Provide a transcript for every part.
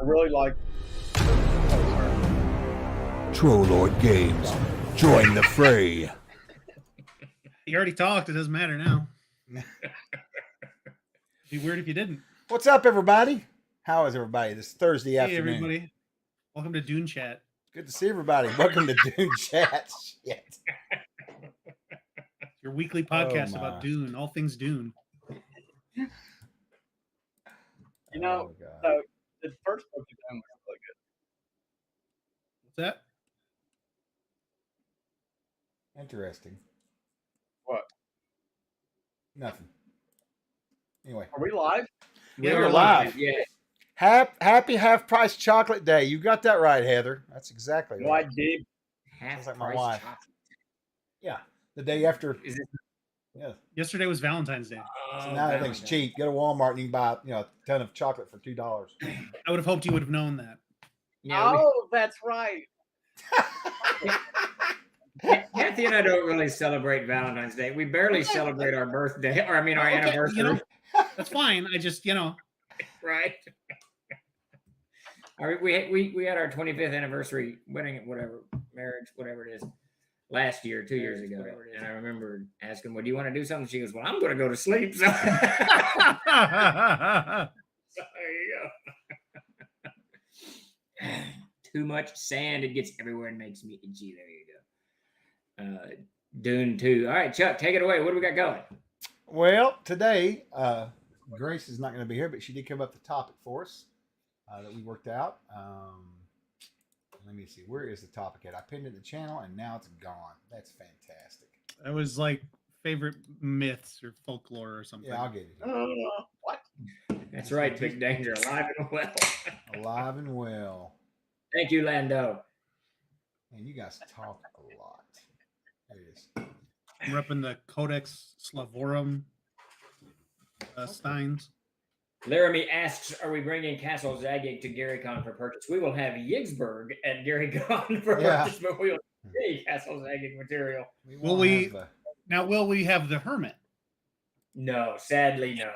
really like. Trollord Games. Join the fray. You already talked. It doesn't matter now. It'd be weird if you didn't. What's up, everybody? How is everybody this Thursday Hey, afternoon? everybody. Welcome to Dune Chat. Good to see everybody. Welcome to Dune Chat. Shit. Your weekly podcast my. about Dune, all things Dune. You know, God. the first book of Dune was really good. What's that? Interesting. What? Nothing. Anyway, Are we live? Yeah, we're we're live. Yeah. Happy half price chocolate day. You got that right, Heather. That's exactly No, I right. did. Half Sounds like my price wife. chocolate. Yeah, the day after. Is it? Yeah. Yesterday was Valentine's Day. So now everything's cheap. Go to Walmart and you can buy a ton of chocolate for $2. I would have hoped you would have known that. Yeah, That's right. Kathy and I don't really celebrate Valentine's Day. We barely celebrate our birthday, or I mean our anniversary, You know, that's fine. I just, right? We had our 25th anniversary wedding, whatever, marriage, whatever it is, last year, 2 years ago. And I remember asking, "Well, do you want to do something?" She goes, "Well, I'm going to go to sleep." So, so there you go. Too much sand, it gets everywhere and makes me itchy. There you go. Dune 2. All right, Chuck, take it away. What do we got going? Well, today, Grace is not going to be here, but she did come up with the topic for us that we worked out. Let me see. Where is the topic at? I pinned it in the channel, and now it's gone. That's fantastic. That was like favorite myths or folklore or something. Yeah, I'll get it. What? That's right, Big Danger, alive and well. Alive and well. Thank you, Lando. Man, you guys talk a lot. There it is. I'm repping the Codex Slavorum Steins. Laramie asks, "Are we bringing Castle Zagging to GaryCon for purchase?" We will have Yigsburg at GaryCon for purchase, but we will see Castle Zagging material. Will we have the Hermit? No, sadly, no.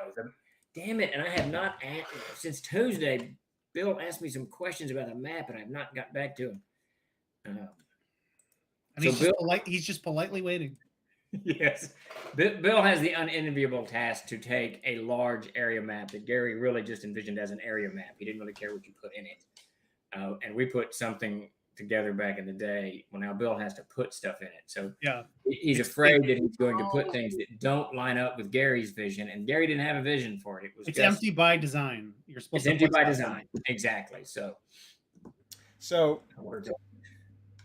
Damn it! And I have not since Tuesday. Bill asked me some questions about the map, and I've not got back to him. And So he's just politely waiting. Yes. Bill has the unenviable task to take a large area map that Gary really just envisioned as an area map. He didn't really care what you put in it. And we put something together back in the day. Well, now Bill has to put stuff in it. So Yeah, he's afraid that he's going to put things that don't line up with Gary's vision. And Gary didn't have a vision for it. it's empty by design. You're supposed It's to empty put by stuff design. Exactly. So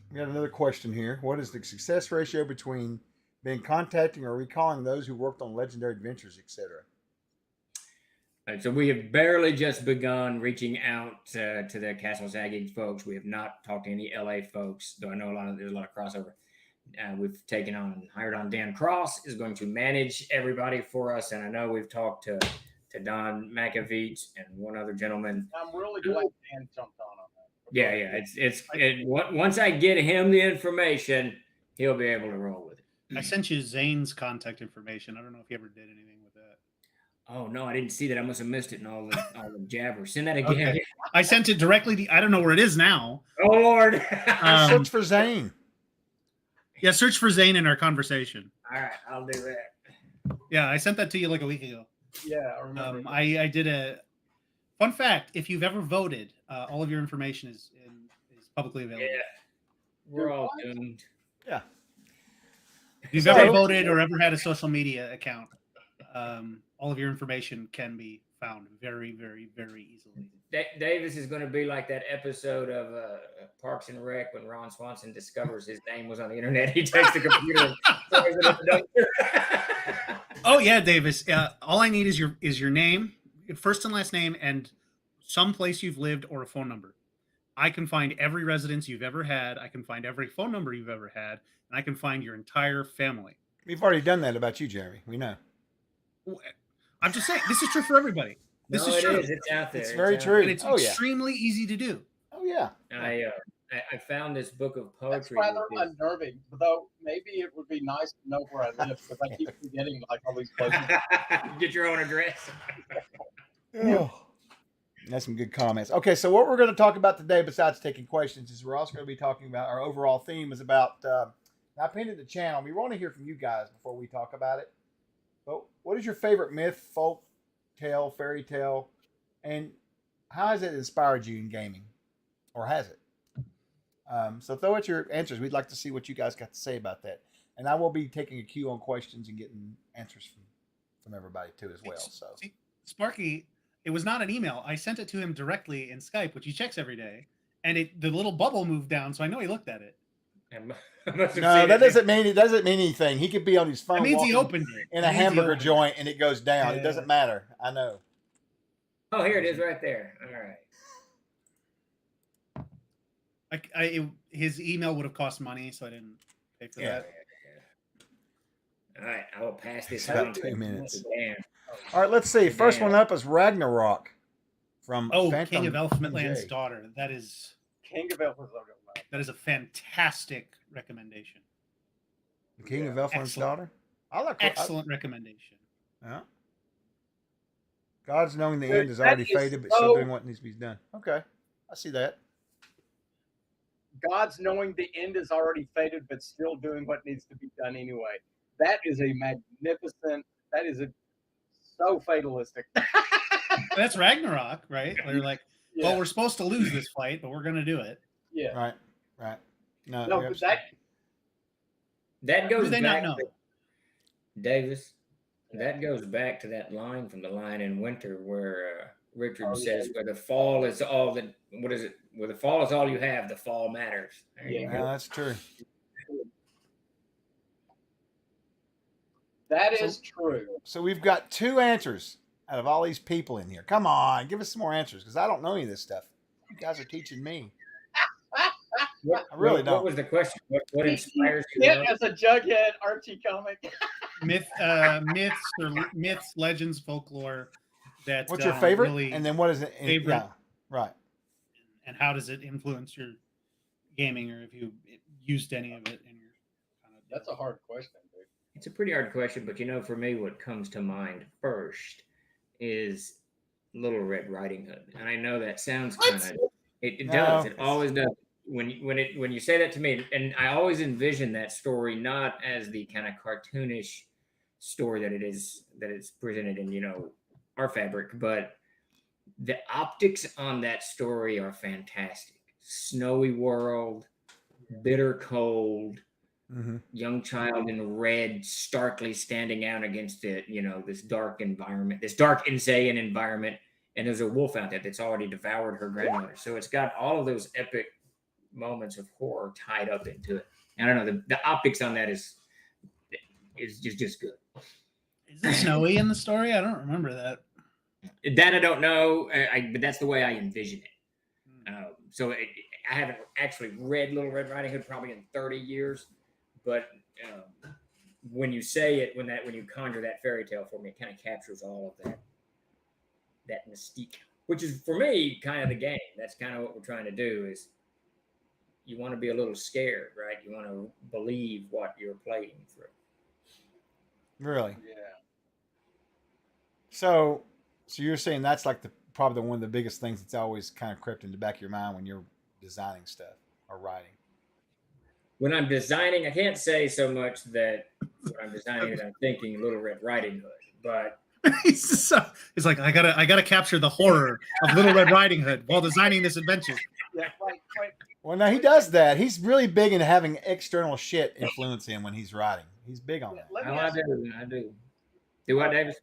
we got another question here. What is the success ratio between being contacting or recalling those who worked on Legendary Adventures, etc.? Right, so we have barely just begun reaching out to the Castle Zagging folks. We have not talked to any LA folks, though I know there's a lot of crossover. We've hired on Dan Cross is going to manage everybody for us, and I know we've talked to Don McAveet and one other gentleman. I'm really glad Dan jumped on that. Yeah. Once I get him the information, he'll be able to roll with it. I sent you Zane's contact information. I don't know if he ever did anything with that. Oh no, I didn't see that. I must have missed it in all the jabber. Send that again. Okay. I sent it directly. I don't know where it is now. Oh Lord. Search for Zane. Yeah, search for Zane in our conversation. All right, I'll do that. Yeah, I sent that to you like a week ago. Yeah, I remember. I did a fun fact. If you've ever voted, all of your information is publicly available. Yeah, we're all doomed. Yeah. If you've ever voted or ever had a social media account, all of your information can be found very, very, very easily. Davis is going to be like that episode of Parks and Rec when Ron Swanson discovers his name was on the internet. He takes the computer and throws it in the dumpster. Oh yeah, Davis. All I need is your name, first and last name, and some place you've lived or a phone number. I can find every residence you've ever had. I can find every phone number you've ever had, and I can find your entire family. We've already done that about you, Jeremy. We know. I'm just saying, this is true for everybody. This is true. It's out there. It's very true. And it's extremely easy to do. Oh yeah. I found this book of That's poetry. rather unnerving, though maybe it would be nice to know where I live because I keep forgetting like all these places. Get your own address. Oh. That's some good comments. Okay, so what we're going to talk about today, besides taking questions, is we're also going to be talking about our overall theme is about. I painted the channel. We want to hear from you guys before we talk about it. But what is your favorite myth, folk tale, fairy tale, and how has it inspired you in gaming, or has it? So throw out your answers. We'd like to see what you guys got to say about that. And I will be taking a queue on questions and getting answers from everybody too as well. So See, Sparky, it was not an email. I sent it to him directly in Skype, which he checks every day, and the little bubble moved down, so I know he looked at it. no, that doesn't mean anything. He could be on his phone. That means he walking opened it. in That a means he hamburger opened it. joint and it goes down. It Yeah. doesn't matter. I know. Oh, here it is, right there. All right. His email would have cost money, so I didn't pay for that. All right, I will pass this It's about on 2 to minutes. Dan. All right, let's see. First one up is Ragnarok from Oh, Phantom King of Elfland's J. daughter. That is King of Elfland's a fantastic recommendation. The King of Elfland's Excellent. daughter. I like Excellent recommendation. Yeah. God's knowing the Dude, end is that already is faded, but so- still doing what needs to be done. Okay, I see that. God's knowing the end is already faded, but still doing what needs to be done anyway. That is a magnificent. That is so fatalistic. That's Ragnarok, right? They're like, Yeah. well, we're supposed to lose this fight, but we're going to do it. Yeah. Right. No, No, you're but that That Do goes they not back know? to Davis. That goes back to that line from The Lion in Winter where Richard Oh, says, "Where the fall is all that. What is it? Where the fall is all you have, the fall matters." There you Yeah. go. that's true. that is true. So we've got 2 answers out of all these people in here. Come on, give us some more answers because I don't know any of this stuff. You guys are teaching me. I really What don't. was the question? What inspires you? Yeah, most? as a Jughead Archie comic. Myths, legends, folklore. That What's your favorite? Really, And then what is it? favorite. Yeah, right. and how does it influence your gaming, or if you used any of it in your kind of. That's a hard question, dude. It's a pretty hard question, but for me, what comes to mind first is Little Red Riding Hood, and I know that sounds kind of. It does. No. It always does. When you say that to me, and I always envision that story not as the kind of cartoonish story that it's presented in our fabric, but the optics on that story are fantastic. Snowy world, bitter cold, Mm-hmm. young child in red, starkly standing out against it. This dark environment, this dark insane environment, and there's a wolf out there that's already devoured her grandmother. So it's got all of those epic moments of horror tied up into it. And I don't know, the optics on that is just good. Is it snowy in the story? I don't remember that. That I don't know, but that's the way I envision it. So I haven't actually read Little Red Riding Hood probably in 30 years, but when you say it, when you conjure that fairy tale for me, it kind of captures all of that mystique, which is for me kind of the game. That's kind of what we're trying to do. Is you want to be a little scared, right? You want to believe what you're playing through. Really? Yeah. So you're saying that's like probably one of the biggest things that's always kind of crept in the back of your mind when you're designing stuff or writing. When I'm designing, I can't say so much that when I'm designing it, I'm thinking Little Red Riding Hood, but He's like, I gotta capture the horror of Little Red Riding Hood while designing this adventure. Yeah. Like, Well, no, he does that. He's really big into having external shit influence him when he's writing. He's big on that. let me I ask you, do. Do what, Davis?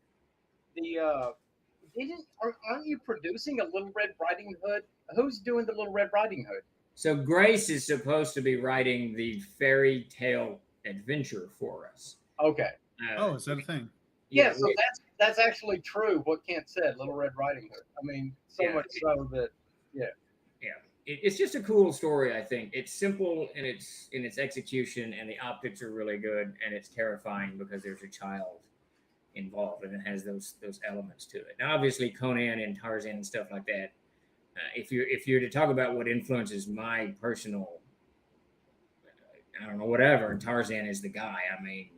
aren't you producing a Little Red Riding Hood? Who's doing the Little Red Riding Hood? So Grace is supposed to be writing the fairy tale adventure for us. Okay. Oh, is that a thing? Yeah, so that's actually true. What Kent said, Little Red Riding Hood. I mean, so much so that it's just a cool story. I think it's simple in its execution, and the optics are really good, and it's terrifying because there's a child involved, and it has those elements to it. Now, obviously, Conan and Tarzan and stuff like that. If you're to talk about what influences my personal, I don't know, whatever, Tarzan is the guy. I mean,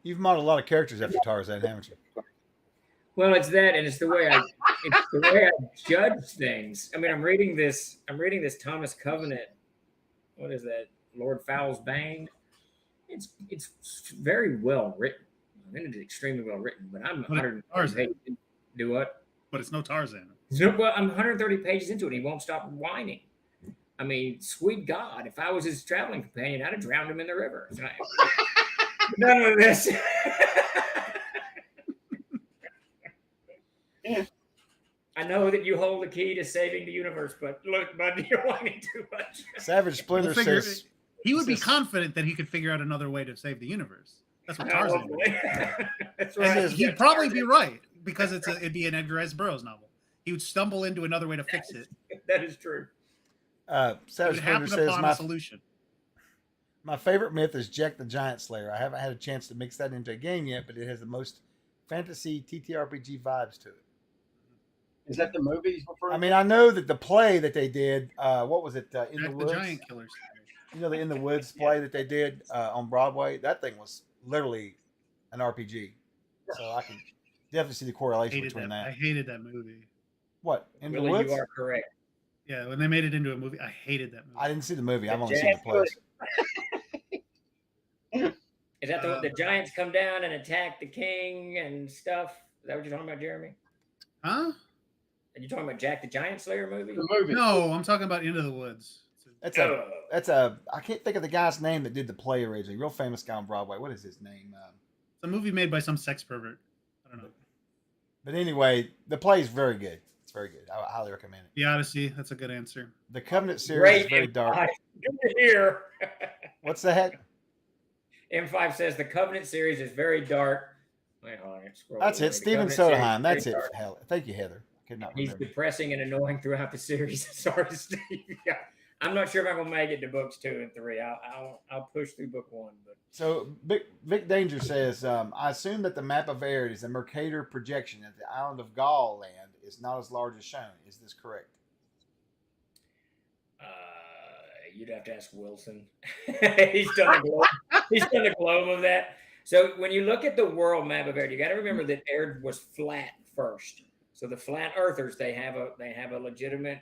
You've modeled a lot of characters after Tarzan, haven't you? Well, it's that, and it's the way I judge things. I mean, I'm reading this Thomas Covenant. What is that? Lord Fowl's Bane. It's very well written. I mean, it's extremely well written. But I'm But 130 Tarzan. pages. Do what? But it's no Tarzan. Well, I'm 130 pages into it. And he won't stop whining. I mean, sweet God, if I was his traveling companion, I'd have drowned him in the river. So none of this. I know that you hold the key to saving the universe, but look, bud, you're whining too much. Savage Splinter says He would be confident that he could figure out another way to save the universe. That's what Tarzan would do. That's right. He'd probably be right because it'd be an Edgar Rice Burroughs novel. He would stumble into another way to fix it. That is true. Savage Splinter says a solution. My favorite myth is Jack the Giant Slayer. I haven't had a chance to mix that into a game yet, but it has the most fantasy TTRPG vibes to it. Is that the movie he's referring I mean, I know that the play that they did, what was it? In the Woods? The Giant Killers. You know, the In the Woods play that they did on Broadway? That thing was literally an RPG. So I can definitely see the correlation between that. I hated that movie. What? In the Really, Woods? you are correct. Yeah, when they made it into a movie, I hated that movie. I didn't see the movie. I've only seen the plays. Is that the Giants come down and attack the king and stuff? Is that what you're talking about, Jeremy? Huh? Are you talking about Jack the Giant Slayer movie? The movie. No, I'm talking about Into the Woods. That's I can't think of the guy's name that did the play originally. Real famous guy on Broadway. What is his name? It's a movie made by some sex pervert. I don't know. But anyway, the play is very good. It's very good. I highly recommend it. The Odyssey. That's a good answer. The Covenant series is very dark. Good to hear. What's that? M5 says the Covenant series is very dark. Wait, hold on. That's it. Steven Soderheim. That's it. Thank you, Heather. I could not He's remember. depressing and annoying throughout the series. Sorry, Steve. Yeah. I'm not sure if I'm gonna make it to books 2 and 3. I'll push through book 1, but So Vic Danger says, I assume that the map of Arid is a Mercator projection that the island of Gaul land is not as large as shown. Is this correct? you'd have to ask Wilson. He's done a globe. He's done a globe of that. So when you look at the world map of Arid, you got to remember that Arid was flat first. So the flat earthers, they have a legitimate,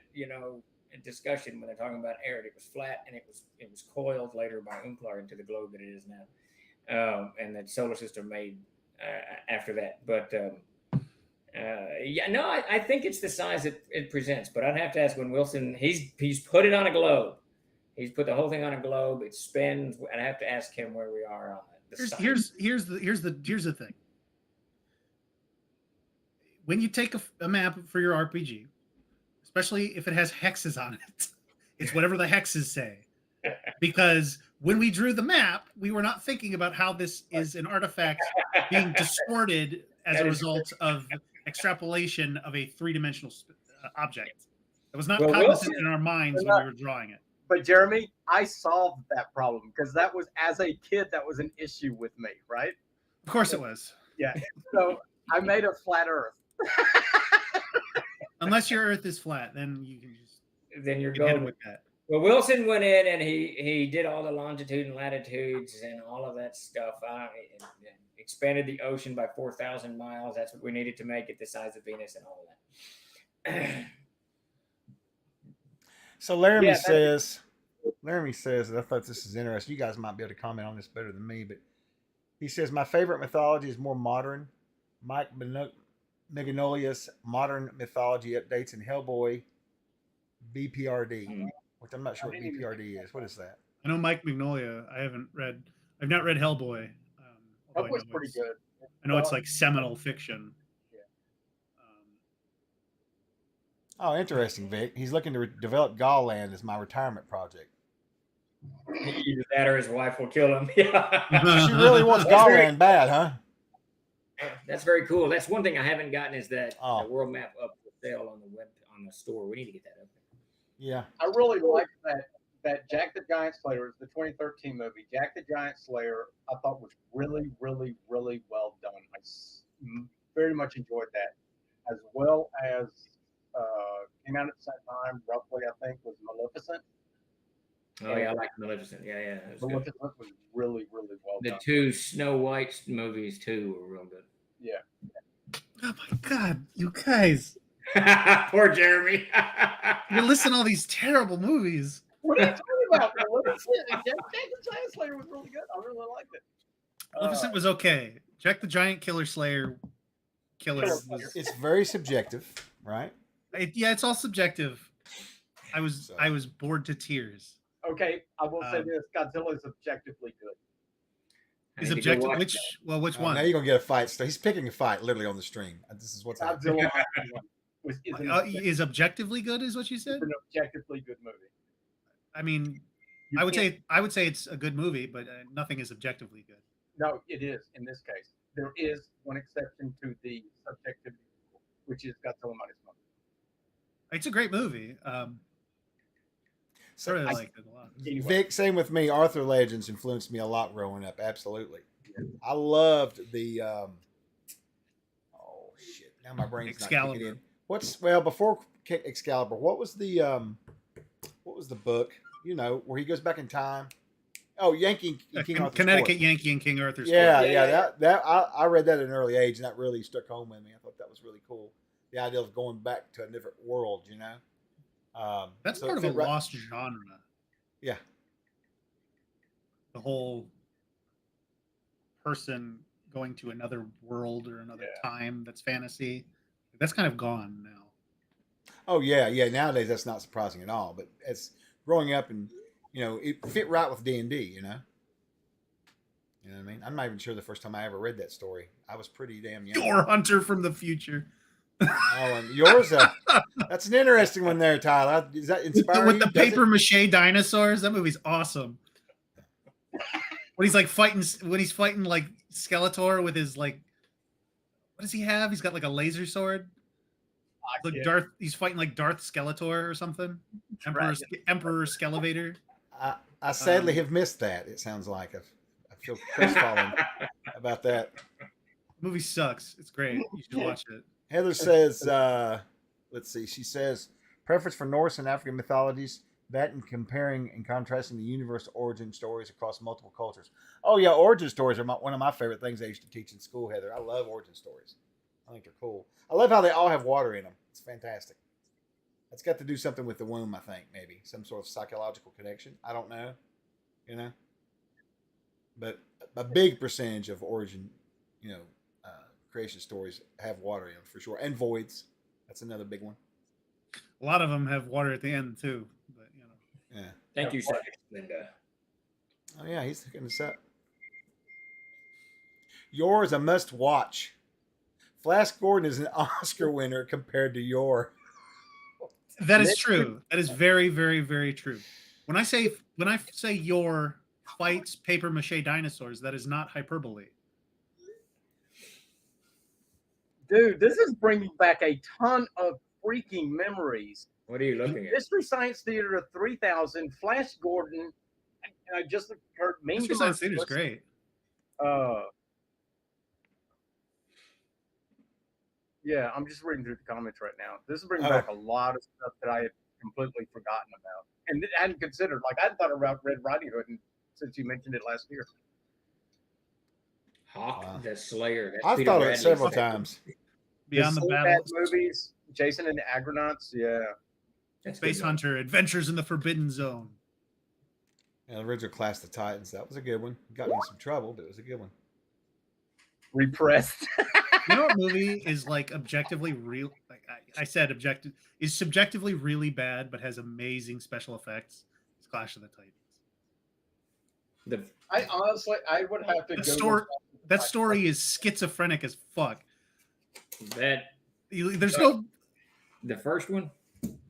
discussion when they're talking about Arid. It was flat and it was coiled later by Unclar into the globe that it is now, and the solar system made after that. But I think it's the size it presents. But I'd have to ask when Wilson. He's put it on a globe. He's put the whole thing on a globe. It spins. I'd have to ask him where we are on it. Here's the thing. When you take a map for your RPG, especially if it has hexes on it, it's whatever the hexes say. Because when we drew the map, we were not thinking about how this is an artifact being distorted as a result of extrapolation of a three-dimensional object. It was not cognizant in our minds when we were drawing it. But Jeremy, I solved that problem because that was, as a kid, that was an issue with me, right? Of course it was. Yeah. So I made a flat Earth. Unless your Earth is flat, then you can just you're going with that. Well, Wilson went in and he did all the longitude and latitudes and all of that stuff. Expanded the ocean by 4,000 miles. That's what we needed to make it the size of Venus and all of that. So Laramie says, I thought this is interesting. You guys might be able to comment on this better than me, but he says, my favorite mythology is more modern. Mike Magnolia's modern mythology updates in Hellboy BPRD, which I'm not sure what BPRD is. What is that? I know Mike Magnolia. I've not read Hellboy. Hellboy's pretty good. I know it's like seminal fiction. Oh, interesting, Vic. He's looking to develop Gaul land as my retirement project. Either that or his wife will kill him. Yeah. She really wants Gaul land bad, huh? That's very cool. That's one thing I haven't gotten is that Oh. the world map up for sale on the store. We need to get that up there. Yeah. I really like that Jack the Giant Slayer, the 2013 movie. Jack the Giant Slayer, I thought was really, really, really well done. I very much enjoyed that, as well as came out at the same time, roughly, I think, was Maleficent. Oh yeah, I like Maleficent. Yeah, Maleficent was really, really well the done. two Snow White movies too were real good. Yeah. Oh my god, you guys! Poor Jeremy. You listen to all these terrible movies. What are you talking about? Maleficent. Jack the Giant Slayer was really good. I really liked it. Maleficent was okay. Jack the Giant Killer Slayer Killer Killer was. It's very subjective, right? Yeah, it's all subjective. I was So- bored to tears. Okay, I will say Um, this: Godzilla is objectively good. I Is need to go objective watch which that. which Oh, one? now you're gonna get a fight. So he's picking a fight literally on the stream. This is what's happening. Godzilla is an Objectively good is what you said? objectively good movie. I mean, You I would can't- say it's a good movie, but nothing is objectively good. No, it is in this case. There is one exception to the subjectivity, which is Godzilla minus one. It's a great movie. So I really I- liked it a lot. Anyway, Vic, same with me. Arthur Legends influenced me a lot growing up. Absolutely. I loved the. Oh shit! Now my brain's not kicking Excalibur. in. Before Excalibur? What was the book? You know, where he goes back in time. Oh, King Arthur's Connecticut Court. Yankee and King Arthur's Yeah, Court. yeah. That I read that at an early age, and that really struck home with me. I thought that was really cool. The idea of going back to a different world, you know. That's so part it of a fit right- lost genre. Yeah. The whole person going to another world or another time that's fantasy. That's kind of gone now. Oh yeah, yeah. Nowadays that's not surprising at all. But as growing up, and it fit right with D&D. You know what I mean? I'm not even sure the first time I ever read that story. I was pretty damn young. Door Hunter from the future. Oh, and yours? That's an interesting one there, Tyler. Is that inspiring? With the paper mache dinosaurs? That movie's awesome. When he's fighting like Skeletor with his what does he have? He's got like a laser sword. Like Darth, he's fighting like Darth Skeletor or something. Emperor Skelevator. I sadly have missed that. It sounds like I feel crestfallen about that. The movie sucks. It's great. You should watch it. Heather says, let's see. She says, preference for Norse and African mythologies. That and comparing and contrasting the universe origin stories across multiple cultures. Oh yeah, origin stories are one of my favorite things I used to teach in school, Heather. I love origin stories. I think they're cool. I love how they all have water in them. It's fantastic. It's got to do something with the womb, I think, maybe. Some sort of psychological connection. I don't know. But a big percentage of origin, creation stories have water in them for sure. And voids. That's another big one. A lot of them have water at the end too. But Yeah. Thank you, sir, Linda. Oh yeah, he's hooking us up. Yours a must watch. Flash Gordon is an Oscar winner compared to Yor. that is true. That is very, very, very true. When I say Yor fights paper mache dinosaurs, that is not hyperbole. dude, this is bringing back a ton of freaking memories. What are you looking at? Mystery Science Theater 3000, Flash Gordon. And I just heard Mystery Science Theater is great. Yeah, I'm just reading through the comments right now. This is bringing back a lot of stuff that I had completely forgotten about and hadn't considered. Like I thought about Red Riding Hood since you mentioned it last year. Hawk the Slayer. That's I've Peter thought of it Bradley's several favorite. times. Beyond the Sinbad Battle, movies, Jason and the Argonauts. Yeah, That's Space good. Hunter, Adventures in the Forbidden Zone. Yeah, the original Clash of the Titans. That was a good one. Got me in some trouble, but it was a good one. repressed. You know what movie is objectively real? Like I said, is subjectively really bad, but has amazing special effects. It's Clash of the Titans. I honestly, I would have to go. That story is schizophrenic as fuck. That There's no, the first one.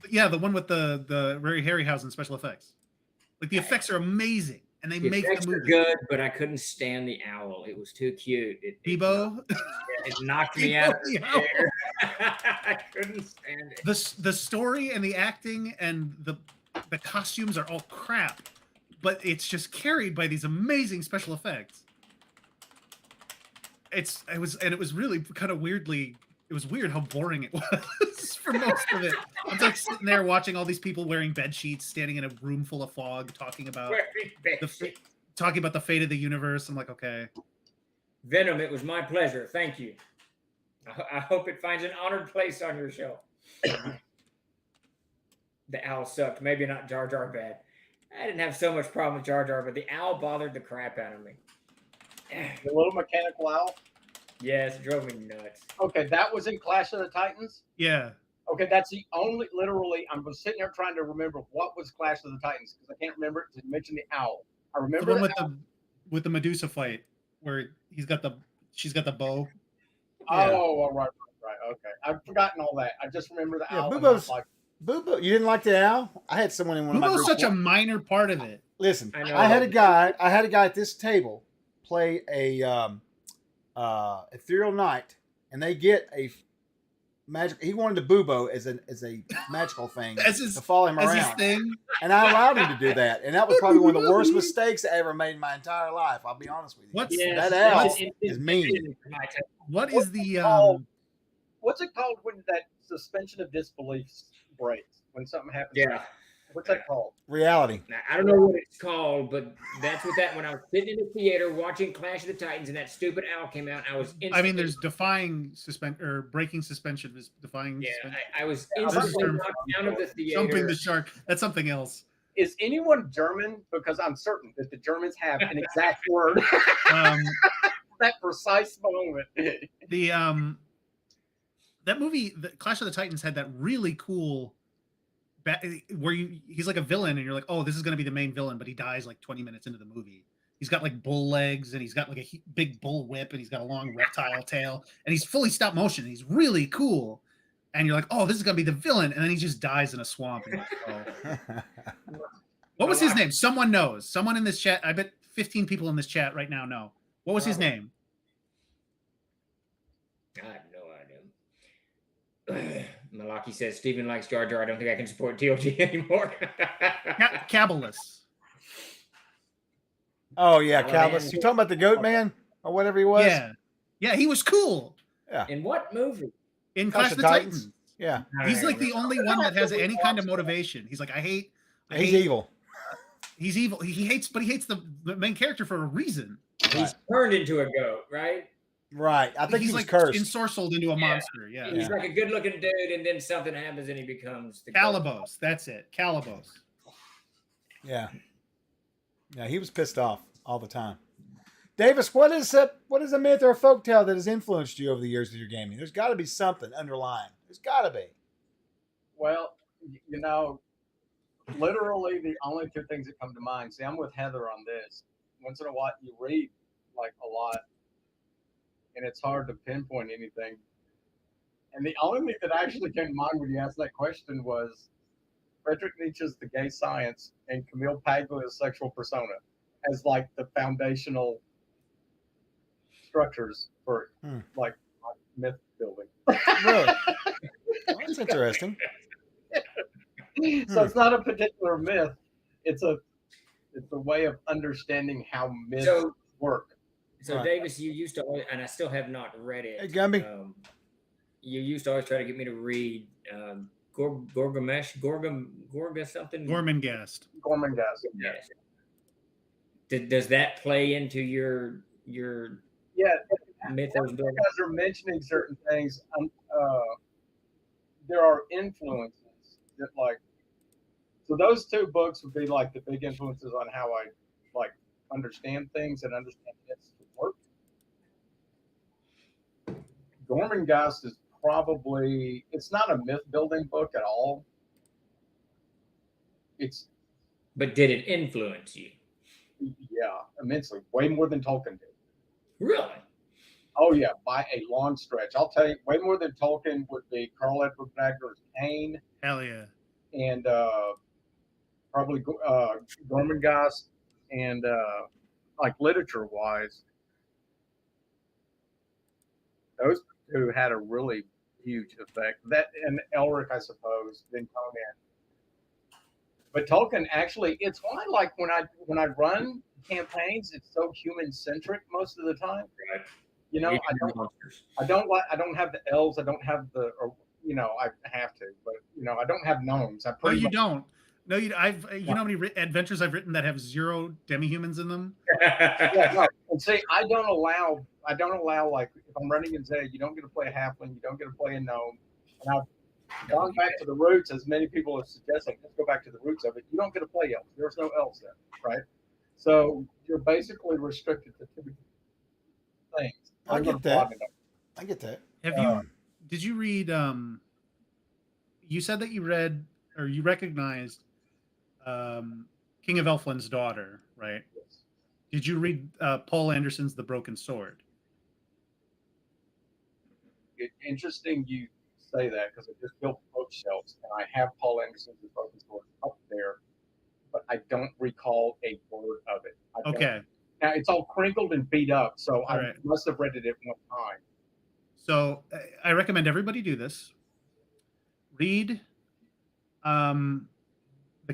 yeah, the one with the Ray Harryhausen special effects. Like the effects are amazing, and they The make effects the were movie good, but I couldn't stand the owl. It was too cute. Debo. It knocked me out of the Debo the chair. I couldn't stand it. The story and the acting and the costumes are all crap, but it's just carried by these amazing special effects. It was really kind of weirdly. It was weird how boring it was for most of it. I was like sitting there watching all these people wearing bed sheets, standing in a room full of fog, talking about the fate of the universe. I'm like, okay. Venom, it was my pleasure. Thank you. I hope it finds an honored place on your shelf. The owl sucked. Maybe not Jar Jar bad. I didn't have so much problem with Jar Jar, but the owl bothered the crap out of me. The little mechanical owl. Yes, it drove me nuts. Okay, that was in Clash of the Titans. Yeah. Okay, that's the only. Literally, I was sitting there trying to remember what was Clash of the Titans because I can't remember it. To mention the owl, I The remember one the with the Medusa fight where she's got the bow. Oh, all right. Okay, I've forgotten all that. I just remember the Yeah, owl. And I was Boobo's. like, Boo. You didn't like the owl? I had someone in one of my Bubo's groups. such a minor part of it. Listen, I know. I had a guy at this table play a ethereal knight, and they get a magic. He wanted a Boobo as a magical thing to follow him As his around, thing. and I allowed him to do that. And that was probably one of the worst mistakes I ever made in my entire life. I'll be honest with you. What's Yes, that owl it- is mean. what is the what's it called when that suspension of disbelief breaks when something happens? Yeah. What's that called? Reality. Now, I don't know what it's called, but that's what that. When I was sitting in the theater watching Clash of the Titans and that stupid owl came out, I was. I mean, there's defying breaking suspension is defying. Yeah, suspension. I was Yeah, instantly I'm- knocked out of the theater. Jumping the shark. That's something else. Is anyone German? Because I'm certain that the Germans have an exact word. Um, That precise moment. the that movie, the Clash of the Titans, had that really cool where he's like a villain and you're like, oh, this is going to be the main villain, but he dies like 20 minutes into the movie. He's got like bull legs and he's got like a big bull whip and he's got a long reptile tail and he's fully stop motion. He's really cool. And you're like, oh, this is going to be the villain. And then he just dies in a swamp. And you're like, oh. What was his name? Someone knows. Someone in this chat. I bet 15 people in this chat right now know. What was his name? I have no idea. Malaki says Steven likes Jar Jar. I don't think I can support TLG anymore. Cabalus. Oh yeah, Oh, Calvus. man. You talking about the Goat Man or whatever he was? Yeah. Yeah, he was cool. In what movie? In Clash of the Titans. Yeah, He's like the only one that has any kind of motivation. He's like, I hate he's evil. He's evil. He hates the main character for a reason. He's turned into a goat, right? Right. I think he's he was like cursed. ensorcelled into a monster. Yeah. He's like a good-looking dude, and then something happens, and he becomes the Calibos. That's it. Calibos. Yeah. Yeah, he was pissed off all the time. Davis, what is a myth or a folktale that has influenced you over the years of your gaming? There's got to be something underlying. There's got to be. Well, you know, literally the only two things that come to mind. See, I'm with Heather on this. Once in a while, you read like a lot, and it's hard to pinpoint anything. And the only thing that actually came to mind when you asked that question was Friedrich Nietzsche's The Gay Science and Camille Paglia's Sexual Persona as like the foundational structures for like myth building. Really? Well, that's interesting. So it's not a particular myth. It's a way of understanding how myths work. So, Right. Davis, you used to, always, and I still have not read it. Hey, Gumby. You used to always try to get me to read Gorgamesh, Gorga something. Gormenghast. Gormenghast. Yes. Does that play into your Yeah, mythos you building? guys are mentioning certain things. There are influences that like. So those two books would be like the big influences on how I like understand things and understand myths to work. Gormenghast is probably, it's not a myth building book at all. But did it influence you? Yeah, immensely, way more than Tolkien did. Really? Oh yeah, by a long stretch. I'll tell you, way more than Tolkien would be Carl Edward Wagner's Kane Hell yeah. and probably Gormenghast and like literature wise, those two had a really huge effect. That and Elric, I suppose, then Conan. But Tolkien actually, it's why like when I run campaigns, it's so human centric most of the time. Right. You know, I don't have the elves, I don't have the, or, you know, I have to, but you know, I don't have gnomes. I No, pretty you much, don't. No, you know how many adventures I've written that have 0 demi-humans in them? yeah, no, And see, I don't allow like if I'm running in Zay, you don't get to play a halfling, you don't get to play a gnome. And I've gone back to the roots, as many people are suggesting. Let's go back to the roots of it. You don't get to play elves. There's no elves there, right? So you're basically restricted to two things. I I'm get gonna that. blog it up. I get that. Have you? Did you read? You said that you read or you recognized King of Elfland's Daughter, right? Yes. Did you read Paul Anderson's The Broken Sword? Interesting you say that because I just built bookshelves and I have Paul Anderson's The Broken Sword up there, but I don't recall a word of it. Okay. Now it's all crinkled and beat up, so All I right. must have read it at one time. So I recommend everybody do this. Read The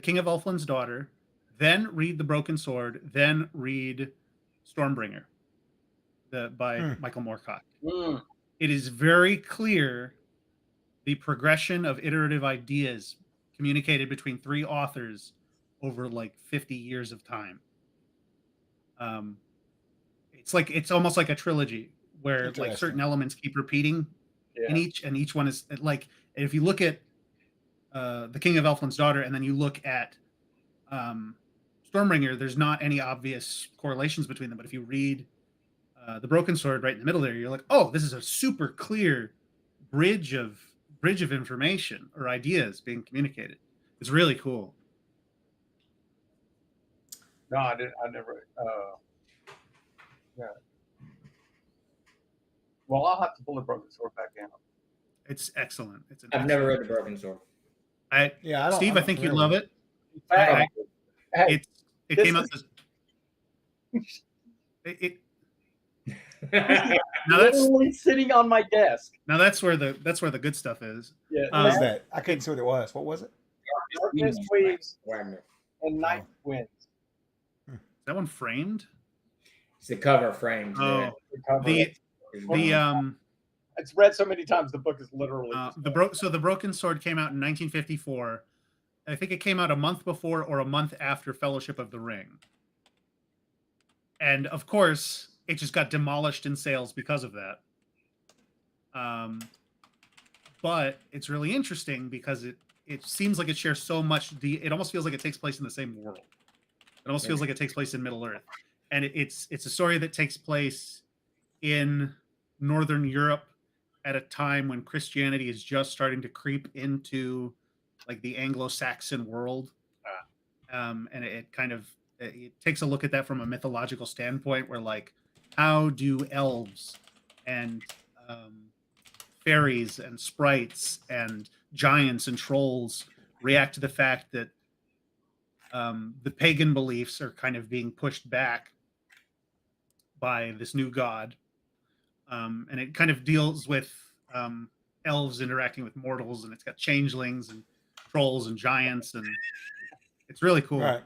King of Elfland's Daughter, then read The Broken Sword, then read Stormbringer by Michael Moorcock. Mm. It is very clear the progression of iterative ideas communicated between three authors over like 50 years of time. It's almost like a trilogy where like certain elements keep repeating in each, and each one is like, if you look at The King of Elfland's Daughter and then you look at Stormbringer, there's not any obvious correlations between them. But if you read The Broken Sword right in the middle there, you're like, oh, this is a super clear bridge of information or ideas being communicated. It's really cool. No, I never. Yeah. Well, I'll have to pull The Broken Sword back out. It's excellent. I've never read The Broken Sword. Steve, I think you'd love it. Hey, it came out. Now that's literally sitting on my desk. Now that's where the good stuff is. Yeah, what was that? I couldn't see what it was. What was it? Darkness Weaves Wagner. and Night Winds. Is that one framed? It's the cover framed. Oh, the it's read so many times the book is literally The Broken Sword came out in 1954. I think it came out a month before or a month after Fellowship of the Ring. And of course, it just got demolished in sales because of that. But it's really interesting because it seems like it shares so much. It almost feels like it takes place in the same world. It almost feels like it takes place in Middle Earth, and it's a story that takes place in Northern Europe at a time when Christianity is just starting to creep into like the Anglo-Saxon world, and it kind of it takes a look at that from a mythological standpoint, where like how do elves and fairies and sprites and giants and trolls react to the fact that the pagan beliefs are kind of being pushed back by this new god, and it kind of deals with elves interacting with mortals, and it's got changelings and trolls and giants, and it's really cool. Right.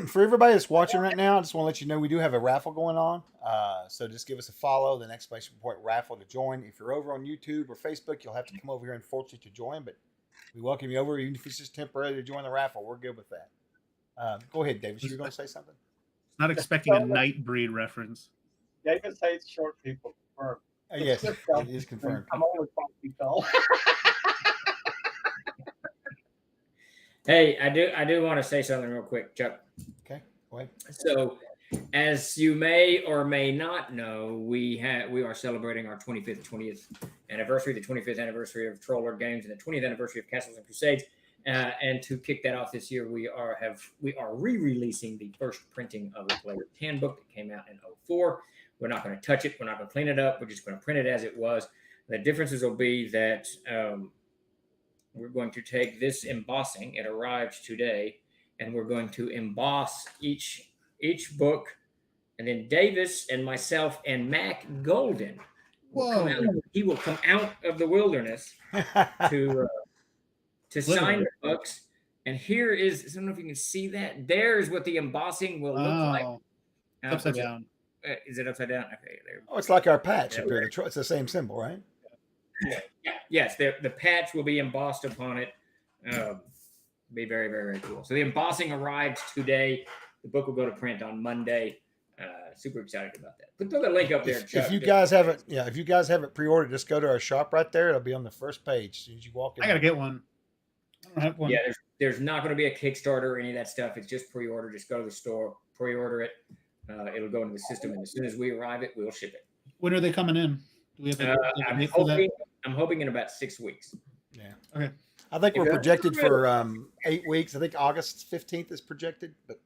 For everybody that's watching right now, I just want to let you know we do have a raffle going on. So just give us a follow, the exclamation point raffle to join. If you're over on YouTube or Facebook, you'll have to come over here, unfortunately, to join, but we welcome you over, even if it's just temporary to join the raffle. We're good with that. Go ahead, David. You were going to say something? Not expecting a Nightbreed reference. David hates short people. Confirmed. Yes, it is confirmed. I'm only 5 feet tall. Hey, I do want to say something real quick, Chuck. Okay, go ahead. So, as you may or may not know, we are celebrating our 20th anniversary, the 25th anniversary of Troll Lord Games, and the 20th anniversary of Castles and Crusades. And to kick that off this year, we are re-releasing the first printing of the Player's Handbook that came out in 2004. We're not going to touch it. We're not going to clean it up. We're just going to print it as it was. The differences will be that we're going to take this embossing. It arrived today, and we're going to emboss each book, and then Davis and myself and Mac Golden he will come out of the wilderness to sign the books. And here is, I don't know if you can see that. There's what the embossing will look like. Upside down. Is it upside down? Okay. There. Oh, it's like our patch up here. It's the same symbol, right? Yeah. Yes, the patch will be embossed upon it. Be very, very, very cool. So the embossing arrived today. The book will go to print on Monday. Super excited about that. Put the link up there. Chuck, If you guys haven't pre-ordered, just go to our shop right there. It'll be on the first page as soon as you walk in. I gotta get one. I don't have one. Yeah, there's not going to be a Kickstarter or any of that stuff. It's just pre-order. Just go to the store, pre-order it. It'll go into the system, and as soon as we arrive it, we'll ship it. When are they coming in? Do we have a I'm hoping in about 6 weeks. Yeah. Okay. I think we're If projected for 8 weeks. I think August 15th is projected, but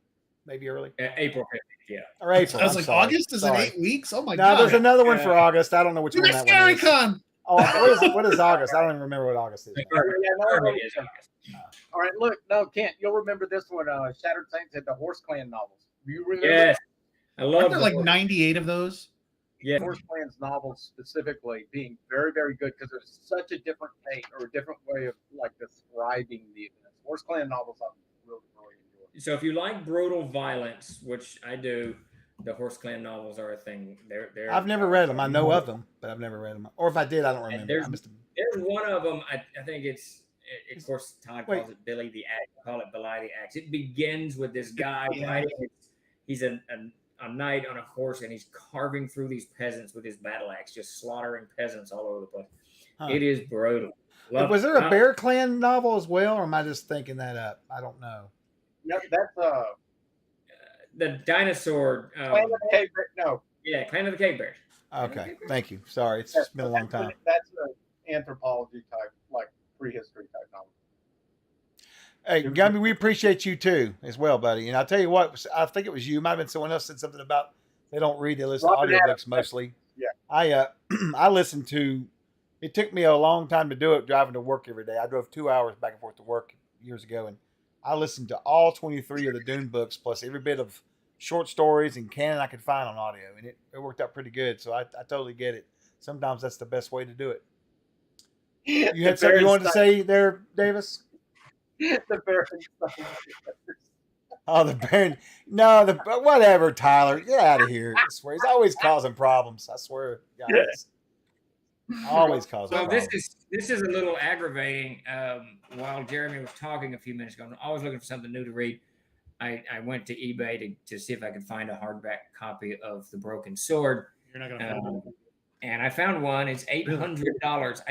maybe early. April 15th, yeah. Or April. I was I'm like, sorry. August is Sorry. in 8 weeks. Oh my No, god! there's another one for August. I don't know which Dude, one that's that one is. ScaryCon. Oh, what is August? I don't even remember what August is. Early is August. All right, look, no, Kent, you'll remember this one. Shattered Saints had the Horse Clan novels. You remember? Yes, I love Aren't there like 98 of those? Yeah, Horse Clan's novels specifically being very, very good because there's such a different take or a different way of like describing the events. Horse Clan novels I really, really enjoy. So if you like brutal violence, which I do, the Horse Clan novels are a thing. I've never read them. I know of them, but I've never read them. Or if I did, I don't remember. There's, I must have... there's one of them. I think of course, Todd calls it Billy the Axe. I call it Billy the Axe. It begins with this guy riding. He's a knight on a horse, and he's carving through these peasants with his battle axe, just slaughtering peasants all over the place. Huh. It is brutal. Was there a Bear Clan novel as well, or am I just thinking that up? I don't know. No, that's the dinosaur. Clan of the Cave Bear. No. Yeah, Clan of the Cave Bears. Okay, thank you. Sorry, it's just been a long time. That's an anthropology type, like prehistory type novel. Hey, Gumby, we appreciate you too, as well, buddy. And I'll tell you what, I think it was you. Might have been someone else said something about they don't read; they listen to audiobooks mostly. Yeah, I listened to. It took me a long time to do it, driving to work every day. I drove 2 hours back and forth to work years ago, and I listened to all 23 of the Dune books, plus every bit of short stories and canon I could find on audio, and it worked out pretty good. So I totally get it. Sometimes that's the best way to do it. You had something you wanted to say there, Davis? The Baron. Oh, the Baron. No, whatever, Tyler. Get out of here. I swear. He's always causing problems. I swear. Guys. Always causing problems. This is a little aggravating. While Jeremy was talking a few minutes ago, I'm always looking for something new to read. I went to eBay to see if I could find a hardback copy of The Broken Sword. You're not gonna find it. And I found one. It's $800.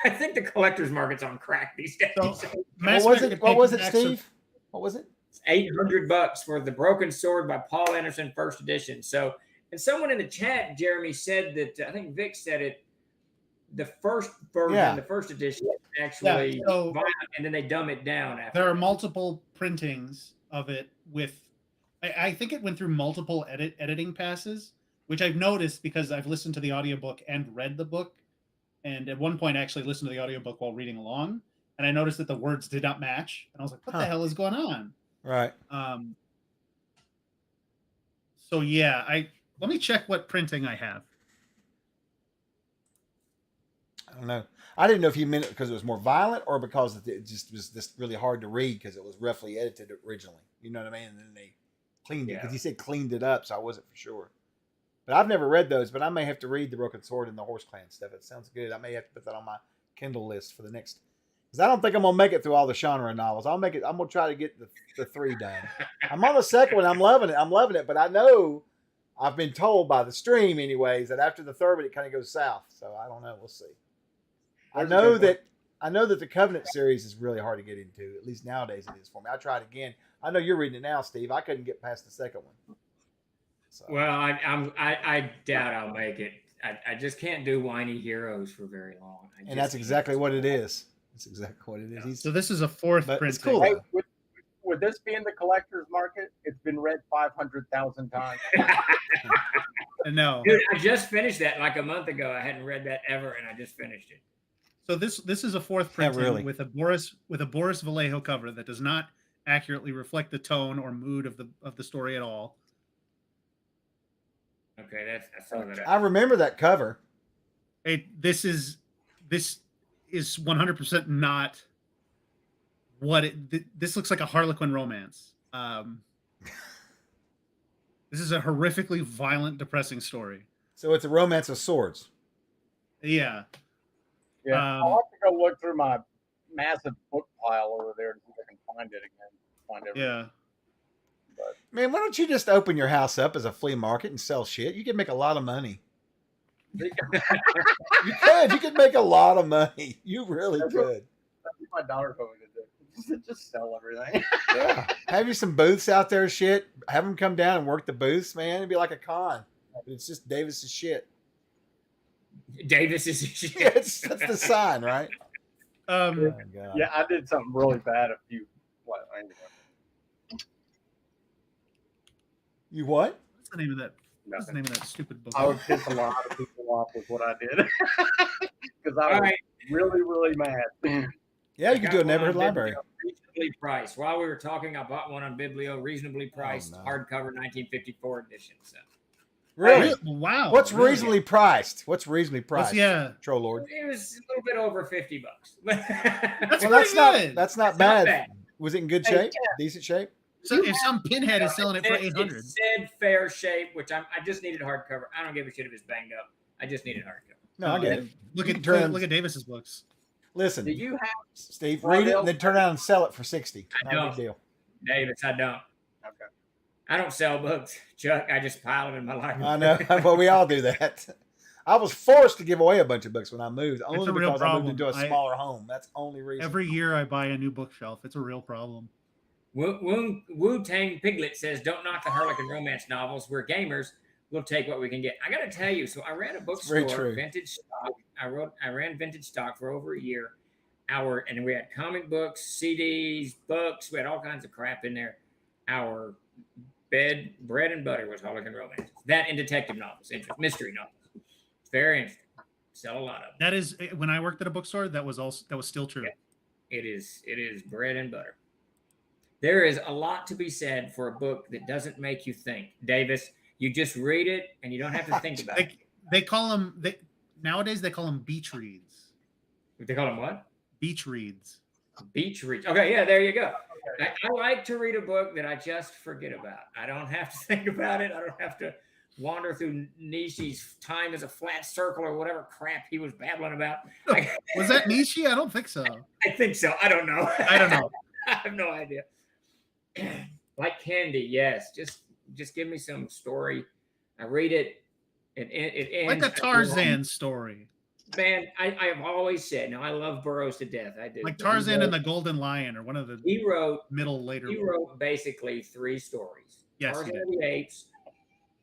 I think the collector's market's on crack these days. What was it? What was it, Steve? What was it? It's $800 for The Broken Sword by Paul Anderson, first edition. So, and someone in the chat, Jeremy, said that I think Vic said it. The first version, the first edition, actually violent, and then they dumb it down. After there are multiple printings of it with. I think it went through multiple editing passes, which I've noticed because I've listened to the audiobook and read the book. And at one point, I actually listened to the audiobook while reading along, and I noticed that the words did not match. And I was like, what the hell is going on? Right. So yeah, let me check what printing I have. I don't know. I didn't know if you meant it because it was more violent or because it just was this really hard to read because it was roughly edited originally. You know what I mean? And then they cleaned it because he said cleaned it up, so I wasn't for sure. But I've never read those, but I may have to read The Broken Sword and the Horse Clan stuff. It sounds good. I may have to put that on my Kindle list for the next, because I don't think I'm gonna make it through all the genre novels. I'm gonna try to get the 3 done. I'm on the second one. I'm loving it. But I know I've been told by the stream, anyways, that after the third one it kind of goes south. So I don't know. We'll see. I know that the Covenant series is really hard to get into. At least nowadays it is for me. I tried again. I know you're reading it now, Steve. I couldn't get past the second one. So. Well, I doubt I'll make it. I just can't do whiny heroes for very long. And that's exactly what it is. That's exactly what it is. Yeah. So this is a 4th print. It's cool. Hey, would this be in the collector's market? It's been read 500,000 times. No, dude, I just finished that like a month ago. I hadn't read that ever, and I just finished it. So this is a 4th printing with a Boris Vallejo cover that does not accurately reflect the tone or mood of the story at all. Okay, I saw that. I remember that cover. This is 100% not what this looks like a Harlequin romance. This is a horrifically violent, depressing story. So it's a romance of swords. Yeah. Yeah. I'll have to go look through my massive book pile over there to see if I can find it again. Yeah. Man, why don't you just open your house up as a flea market and sell shit? You could make a lot of money. You could. You could make a lot of money. You really That's could. That's what my daughter told me to do. Just sell everything. Yeah. Have you some booths out there, shit. Have them come down and work the booths, man. It'd be like a con. But it's just Davis's shit. Davis is shit. Yeah, that's the sign, right? Oh, God. Yeah, I did something really bad You what? What's the name of that? What's the name of that stupid book? I would piss a lot of people off with what I did because I was really, really mad. Yeah, you could do a neighborhood library. Reasonably priced. While we were talking, I bought one on Biblio, reasonably priced, hardcover 1954 edition. So. Really? Wow. What's reasonably priced? What's reasonably priced? Yeah, Troll Lord. It was a little bit over $50. That's not bad. Was it in good shape? Decent shape? So if some pinhead is selling it for $800, it said fair shape, which I just needed hardcover. I don't give a shit if it's banged up. I just needed hardcover. No, I get it. Look at Davis's books. Listen, do you have Steve, read it and then turn around and sell it for $60. I don't. Big deal. Davis, I don't. Okay. I don't sell books, Chuck. I just pile them in my library. I know. Well, we all do that. I was forced to give away a bunch of books when I moved, only a real because I moved into a problem. smaller home. That's the only reason. Every year I buy a new bookshelf. It's a real problem. Wu-Tang Piglet says, don't knock the Harlequin romance novels. We're gamers. We'll take what we can get. I got to tell you, so I ran a bookstore, vintage stock. I ran vintage stock for over a year. And we had comic books, CDs, books. We had all kinds of crap in there. Our bread and butter was Harlequin romances. That and detective novels, mystery novels. It's very interesting. Sell a lot of them. That is, when I worked at a bookstore, that was still true. Yeah. It is bread and butter. There is a lot to be said for a book that doesn't make you think. Davis, you just read it and you don't have to think about it. They call them nowadays. They call them beach reads. They call them what? Beach reads. Beach reads. Okay, yeah, there you go. I like to read a book that I just forget about. I don't have to think about it. I don't have to wander through Nishi's time as a flat circle or whatever crap he was babbling about. Was that Nishi? I don't think so. I think so. I don't know. I don't know. I have no idea. Like candy, yes. Just give me some story. I read it. It ends. Like a Tarzan story. Man, I have always said, now I love Burroughs to death. I do. Like Tarzan and the Golden Lion, or one of the he wrote basically 3 stories. Yes, Tarzan and the Apes,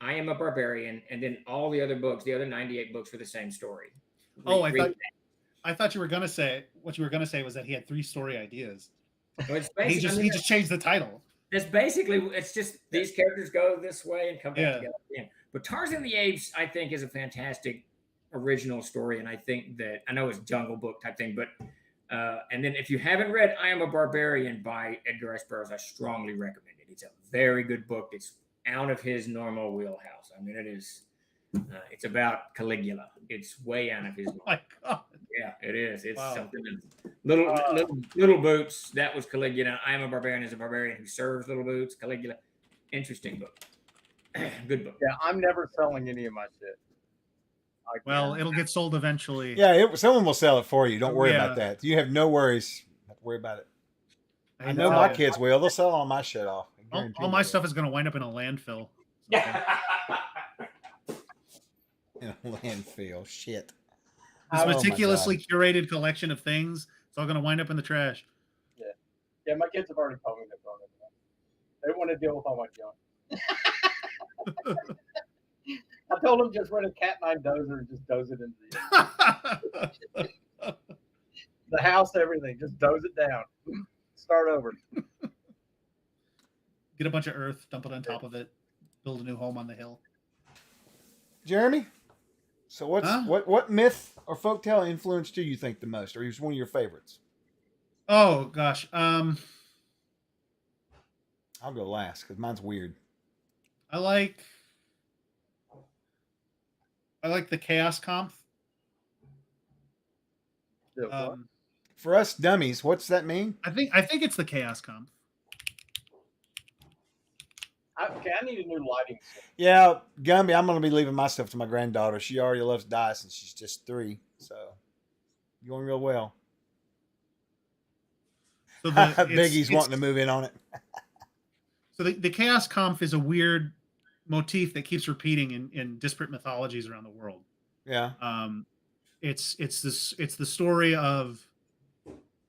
I Am a Barbarian, and then all the other books, the other 98 books for the same story. I thought you were gonna say what you were gonna say was that he had 3 story ideas. So he just changed the title. It's just these characters go this way and come back together again. But Tarzan and the Apes, I think, is a fantastic original story, and I think that I know it's Jungle Book type thing, but and then if you haven't read I Am a Barbarian by Edgar Rice Burroughs, I strongly recommend it. It's a very good book. It's out of his normal wheelhouse. I mean, it is. It's about Caligula. It's way out of his. Oh my God. Yeah, it is. It's something. Little Boots. That was Caligula. I Am a Barbarian is a barbarian who serves Little Boots. Caligula. Interesting book. Good book. Yeah, I'm never selling any of my shit. Well, it'll get sold eventually. Yeah, someone will sell it for you. Don't worry about that. You have no worries. Don't have to worry about it. I know my kids will. They'll sell all my shit off. All my stuff is going to wind up in a landfill. In a landfill. Shit. This meticulously curated collection of things. It's all going to wind up in the trash. Yeah, my kids have already told me they're throwing it away. They want to deal with all my junk. I told them just rent a Cat9 dozer and just doze it into the house, everything. Just doze it down. Start over. Get a bunch of earth, dump it on top of it, build a new home on the hill. Jeremy, so what myth or folktale influenced you think the most, or was one of your favorites? Oh gosh, I'll go last because mine's weird. I like the Chaos Comp. For us dummies, what's that mean? I think it's the Chaos Comp. Okay, I need a new lighting system. Yeah, Gumby, I'm going to be leaving my stuff to my granddaughter. She already loves dice, and she's just 3, so going real well. So Biggie's wanting to move in on it. So the Chaos Conf is a weird motif that keeps repeating in disparate mythologies around the world. Yeah. It's the story of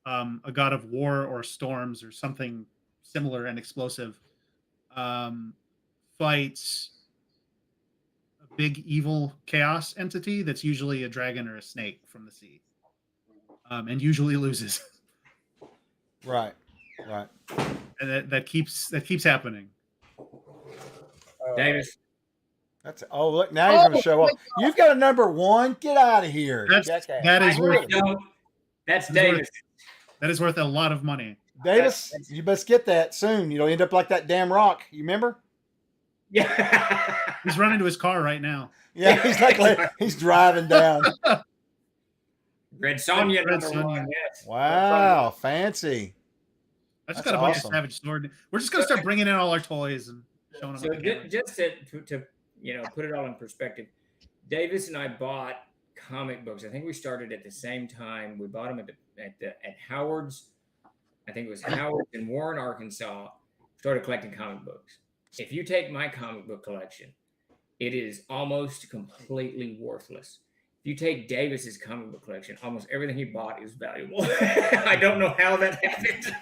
a god of war or storms or something similar and explosive fights a big evil chaos entity that's usually a dragon or a snake from the sea, and usually loses. Right. Right. And that keeps happening. Davis. That's look, now he's gonna show up. You've got a number 1. Get out of here. Jackass. That is worth That's That is Davis. that is worth a lot of money. Davis, you best get that soon. You'll end up like that damn rock. You remember? Yeah. He's running to his car right now. Yeah, he's driving down. Red Sonja, Red number Sonja. 1. Yes. Wow, fancy. I just That's got a bunch awesome. of Savage Sword. We're just gonna start bringing in all our toys and showing them. So on the camera. just to put it all in perspective, Davis and I bought comic books. I think we started at the same time. We bought them at Howard's. I think it was Howard's in Warren, Arkansas. Started collecting comic books. If you take my comic book collection, it is almost completely worthless. If you take Davis's comic book collection, almost everything he bought is valuable. I don't know how that happened.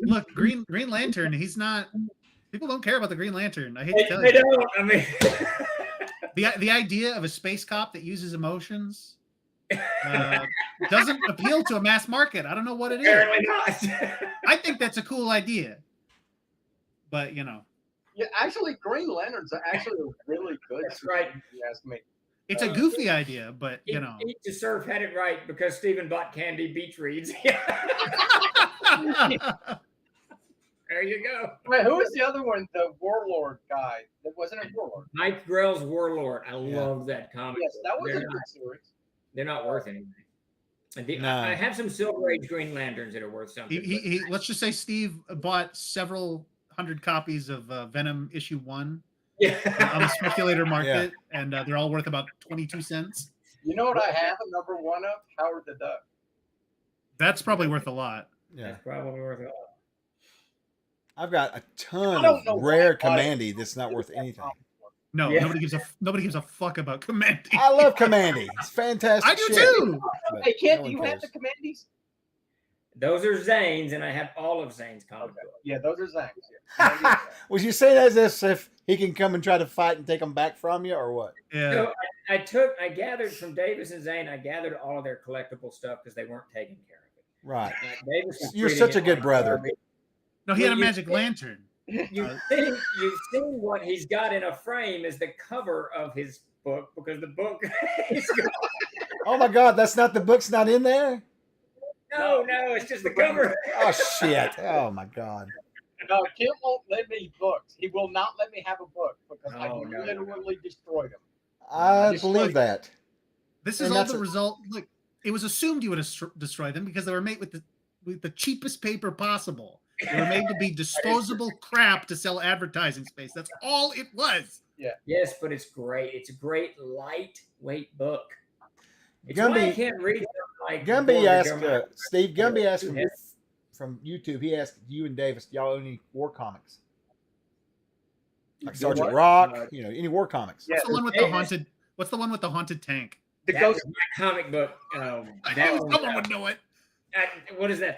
Look, Green Lantern. He's not. People don't care about the Green Lantern. I hate to tell They you. don't. I mean, The idea of a space cop that uses emotions doesn't appeal to a mass market. I don't know what it is. apparently not. I think that's a cool idea, but Yeah, actually, Green Lanterns are actually a really good. That's right. If you ask me. it's a goofy idea. But Eat to Surf had it right because Stephen bought candy beach reads. There you go. Wait, who was the other one? The Warlord guy. Wasn't it Warlord? Mike Grell's Warlord. I Yeah. love that comic. Yes, that was they're, a not, good series. they're not worth anything. No. I have some Silver Age Green Lanterns that are worth something. he let's just say Steve bought several hundred copies of Venom issue 1 yeah. on the speculator market, and they're all worth about 22 cents. You know what I have a number 1 of? Howard the Duck. That's probably worth a lot. Yeah. That's probably worth a lot. I've got a ton I don't know of rare why I bought it. Commandy that's not worth anything. No, Yeah. nobody gives a fuck about Commanding. I love Commandy. It's fantastic. I do shit. too. But Hey, Kent, no do one you have cares. the Commandees? Those are Zane's, and I have all of Zane's comic books. Yeah, those are Zangs. Yeah. Was you saying that as if he can come and try to fight and take them back from you, or what? Yeah. So I gathered from Davis and Zane, I gathered all of their collectible stuff because they weren't taking care of it. Right. Davis was You're treating such a it good like brother. garbage. No, he had a Well, you magic think- lantern. You've seen what he's got in a frame is the cover of his book because the book is Oh my God, that's not the book's not in there. no, it's just the cover. Oh shit. Oh my God. No, Kent won't let me books. He will not let me have a book because I Oh, no. literally destroyed him. I Just believe like- that. This And is all that's the a- result. Look, it was assumed you would destroy them because they were made with the cheapest paper possible. They were made to be disposable crap to sell advertising space. That's all it was. Yes, but it's great. It's a great lightweight book. It's why I Gumby- can't read them like Gumby Gordon asked Jeremiah. Steve. Gumby asked Yeah. from YouTube. He asked you and Davis, do y'all own any war comics? Like Do Sergeant what? Rock, any war comics? Yeah, What's the one with the Davis- haunted? What's the one with the haunted tank? The That ghost. was my comic book. I That knew one, someone would know it. what is that?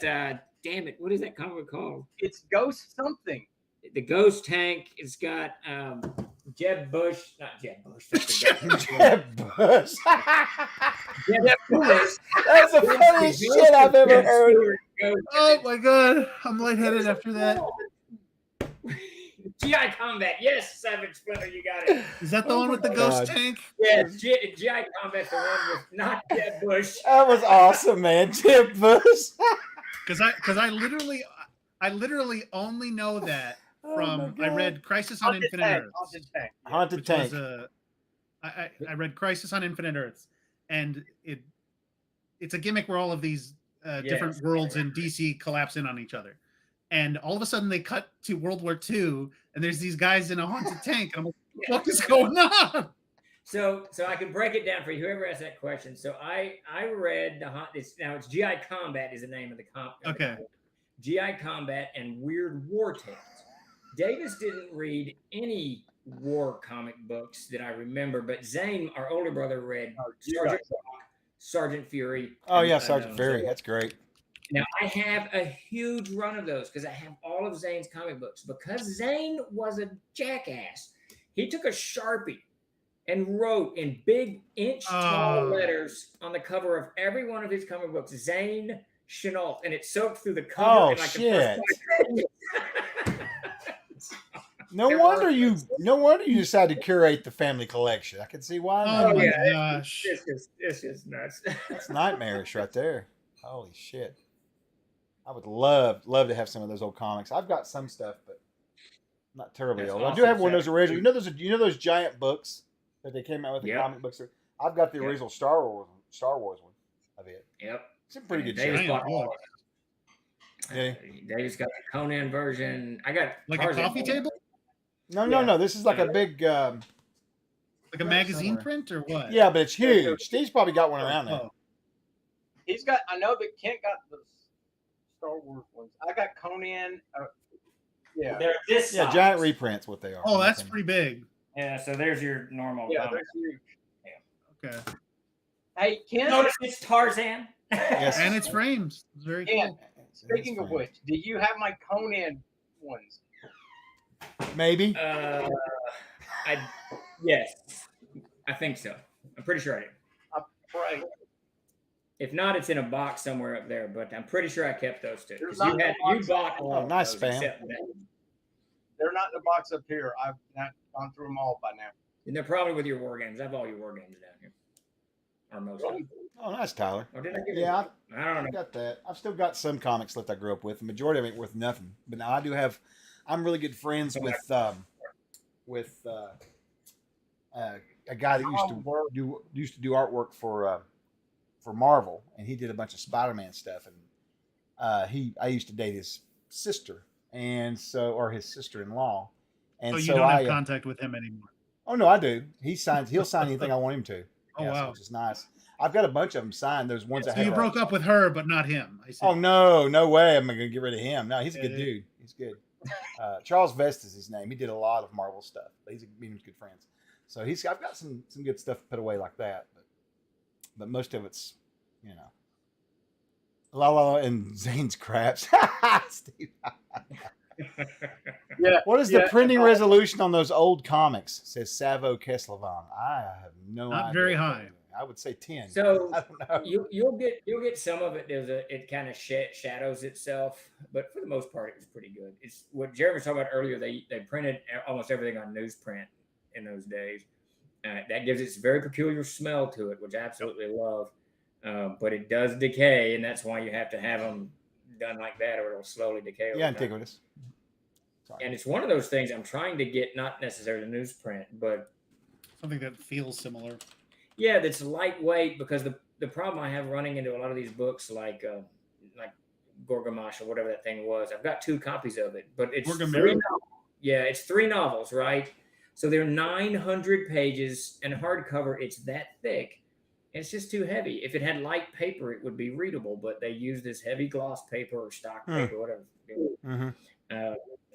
Damn it! What is that comic called? It's ghost something. The Ghost Tank. It's got Jeb Bush, not Jeb Bush. That's the Ghost. Jeb Bush. Jeb Bush. That's the funniest shit I've ever heard. Oh my god, I'm lightheaded after that. GI Combat. Yes, Savage Splinter, you got it. Is that the Oh one with my the ghost God. tank? Yes, GI Combat, the one with not Jeb Bush. That was awesome, man. Jeb Bush. Because I literally only know that Oh from my I God. read Crisis on Haunted Infinite tank. Earths. Haunted tank. Yeah. Haunted Which Tank. was I read Crisis on Infinite Earths, and it's a gimmick where all of these different Yes. worlds in DC collapse in on each other, and all of a sudden they cut to World War II, and there's these guys in a haunted tank, and I'm like, what is going on? So I can break it down for you. Whoever asked that question. So I read it's GI Combat is the name of the comp. Okay. GI Combat and Weird War Tales. Davis didn't read any war comic books that I remember, but Zane, our older brother, read You Sergeant guys- Rock, Sergeant Fury. Oh yeah, and Sergeant Fury. Zorro. That's great. Now I have a huge run of those because I have all of Zane's comic books. Because Zane was a jackass, he took a Sharpie and wrote in big inch-tall letters on the cover of every one of his comic books, Zane Chenault, and it soaked through the cover. Oh in like shit! The first 5 pages. No wonder you decided to curate the family collection. I can see why now. Oh my yeah, gosh. It's just nuts. That's nightmarish right there. Holy shit! I would love to have some of those old comics. I've got some stuff, but not terribly That's old. I do awesome, have one of those Zach. original. You know those giant books that they came out with, the Yep. comic books. I've got the Yep. original Star Wars one of it. Yep. It's in pretty And good Davis shape. bought all book. of it. Davis got the Conan version. I got Like a Tarzan coffee version. table? No. This is like a big. Like a Yeah, magazine somewhere. print or what? Yeah, but it's huge. Steve's probably got one around there. Oh, He's got. I know that Kent got the Star Wars ones. I got Conan. Yeah. They're this Yeah, size. giant reprints. What they are. oh, that's pretty big. Yeah, so there's your normal Yeah, comic. they're huge. Okay. Hey, Kent. Notice it's Tarzan. Yes. And it's frames. It's very Yeah. cool. Speaking of which, do you have my Conan ones? Maybe. Yes, I think so. I'm pretty sure I do. Right. If not, it's in a box somewhere up there. But I'm pretty sure I kept those two. There's 'Cause not a you box. bought all Oh, of nice, those fam. except that. They're not in the box up here. I've not gone through them all by now. And they're probably with your war games. I have all your war games down here, or most of them. Oh, nice, Tyler. Or did I give Yeah, you? I don't I know. got that. I've still got some comics left I grew up with. The majority of it ain't worth nothing. But now I do have. I'm really good friends with a guy that used to do artwork for Marvel, and he did a bunch of Spider-Man stuff. And I used to date his sister, or his sister-in-law, and So you so don't I. have contact with him anymore. Oh no, I do. He'll sign anything I want him to. Oh, Yes, wow. which is nice. I've got a bunch of them signed. There's ones I So you have. broke up with her, but not him. I see. Oh no way! I'm gonna get rid of him. No, he's a good Yeah. dude. He's good. Charles Vest is his name. He did a lot of Marvel stuff. Me and him's good friends. So I've got some good stuff put away like that. But most of it's, La La and Zane's craps. Steve. Yeah. What is the printing resolution on those old comics? Says Savo Keslevan. I have no idea. Not very high. I would say 10. So I don't know. you'll get some of it. It kind of shadows itself, but for the most part, it was pretty good. It's what Jeremy was talking about earlier. They printed almost everything on newsprint in those days. That gives it a very peculiar smell to it, which I absolutely love. But it does decay, and that's why you have to have them done like that, or it'll slowly decay. over Yeah, time. Antiquitous. Sorry. And it's one of those things I'm trying to get, not necessarily newsprint, but Something that feels similar. yeah, that's lightweight, because the problem I have running into a lot of these books, like Gorgamash or whatever that thing was, I've got 2 copies of it, but it's Gorgamera? it's 3 novels, right? So they're 900 pages, and hardcover, it's that thick. It's just too heavy. If it had light paper, it would be readable, but they use this heavy gloss paper or stock paper, whatever. Mm-hmm.